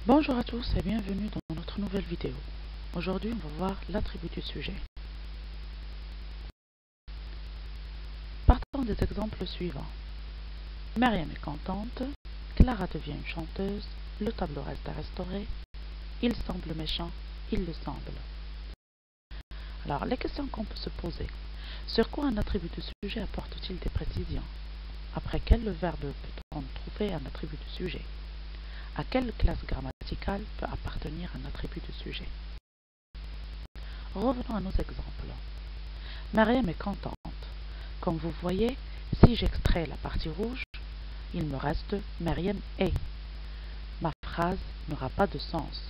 Bonjour à tous et bienvenue dans notre nouvelle vidéo. Aujourd'hui, on va voir l'attribut du sujet. Partons des exemples suivants. Mariam est contente, Clara devient une chanteuse, le tableau reste à restaurer, il semble méchant, il le semble. Alors, les questions qu'on peut se poser. Sur quoi un attribut du sujet apporte-t-il des précisions? Après quel verbe peut-on trouver un attribut du sujet? À quelle classe grammaticale peut appartenir un attribut du sujet? Revenons à nos exemples. Mariam est contente. Comme vous voyez, si j'extrais la partie rouge, il me reste Mariam est. Ma phrase n'aura pas de sens.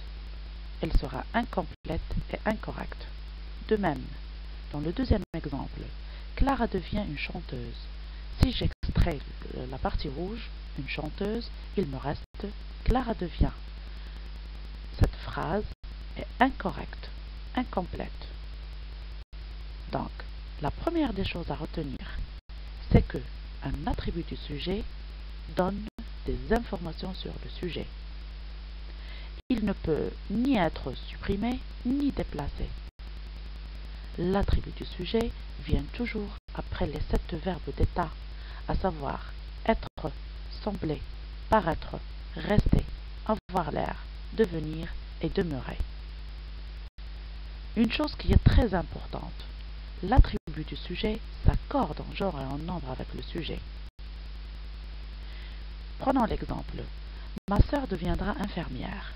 Elle sera incomplète et incorrecte. De même, dans le deuxième exemple, Clara devient une chanteuse. Si j'extrais la partie rouge, une chanteuse, il me reste Clara devient. Cette phrase est incorrecte, incomplète. Donc, la première des choses à retenir, c'est que un attribut du sujet donne des informations sur le sujet. Il ne peut ni être supprimé ni déplacé. L'attribut du sujet vient toujours après les 7 verbes d'état, à savoir être, sembler, paraître, rester, avoir l'air, devenir et demeurer. Une chose qui est très importante, l'attribut du sujet s'accorde en genre et en nombre avec le sujet. Prenons l'exemple. Ma sœur deviendra infirmière.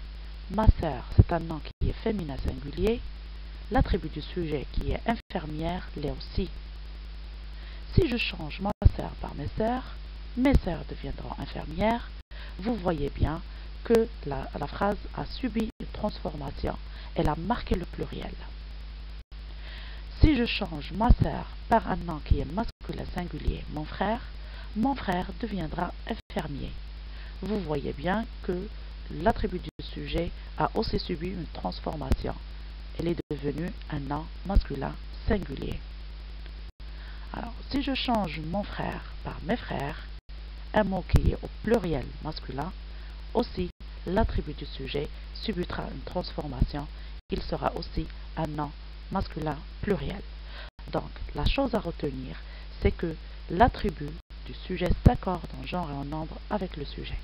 Ma sœur, c'est un nom qui est féminin singulier. L'attribut du sujet qui est infirmière l'est aussi. Si je change ma sœur par mes sœurs deviendront infirmières. Vous voyez bien que la phrase a subi une transformation. Elle a marqué le pluriel. Si je change ma sœur par un nom qui est masculin singulier, mon frère deviendra infirmier. Vous voyez bien que l'attribut du sujet a aussi subi une transformation. Elle est devenue un nom masculin singulier. Alors, si je change mon frère par mes frères, un mot qui est au pluriel masculin, aussi l'attribut du sujet subira une transformation. Il sera aussi un nom masculin pluriel. Donc, la chose à retenir, c'est que l'attribut du sujet s'accorde en genre et en nombre avec le sujet.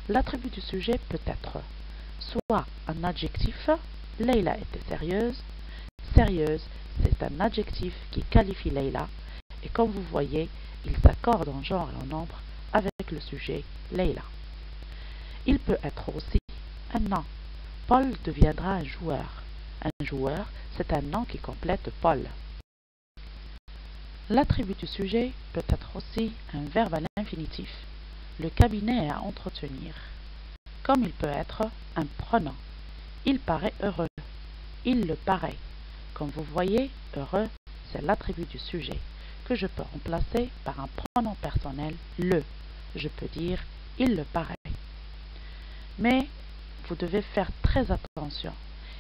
L'attribut du sujet peut être soit un adjectif, Leïla était sérieuse. Sérieuse, c'est un adjectif qui qualifie Leïla, et comme vous voyez, il s'accorde en genre et en nombre avec le sujet Leïla. Il peut être aussi un nom. Paul deviendra un joueur. Un joueur, c'est un nom qui complète Paul. L'attribut du sujet peut être aussi un verbe à l'infinitif. Le cabinet est à entretenir. Comme il peut être un pronom. Il paraît heureux. Il le paraît. Comme vous voyez, heureux, c'est l'attribut du sujet, que je peux remplacer par un pronom personnel, le. Je peux dire, il le paraît. Mais vous devez faire très attention.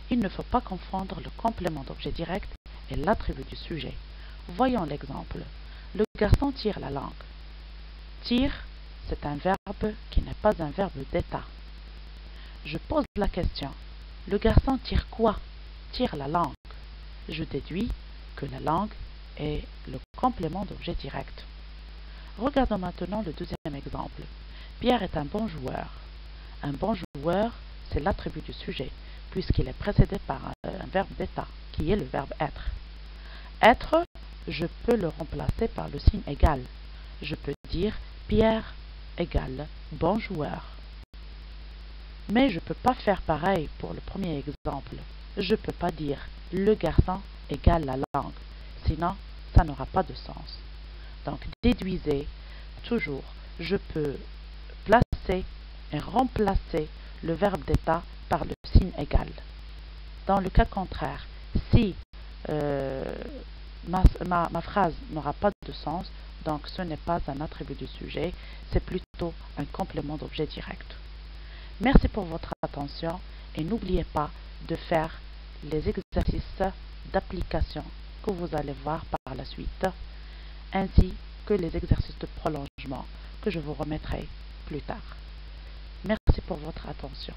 Il ne faut pas confondre le complément d'objet direct et l'attribut du sujet. Voyons l'exemple. Le garçon tire la langue. Tire, c'est un verbe qui n'est pas un verbe d'état. Je pose la question. Le garçon tire quoi? Tire la langue. Je déduis que la langue est le complément d'objet direct. Regardons maintenant le deuxième exemple. Pierre est un bon joueur. Un bon joueur, c'est l'attribut du sujet, puisqu'il est précédé par un verbe d'état, qui est le verbe être. Être, je peux le remplacer par le signe égal. Je peux dire Pierre égale bon joueur. Mais je ne peux pas faire pareil pour le premier exemple. Je ne peux pas dire le garçon égale la langue, sinon ça n'aura pas de sens. Donc déduisez toujours, je peux placer et remplacer le verbe d'état par le signe égal. Dans le cas contraire, si ma phrase n'aura pas de sens, donc ce n'est pas un attribut du sujet, c'est plutôt un complément d'objet direct. Merci pour votre attention et n'oubliez pas de faire les exercices d'application que vous allez voir par la suite, ainsi que les exercices de prolongement que je vous remettrai plus tard. Merci pour votre attention.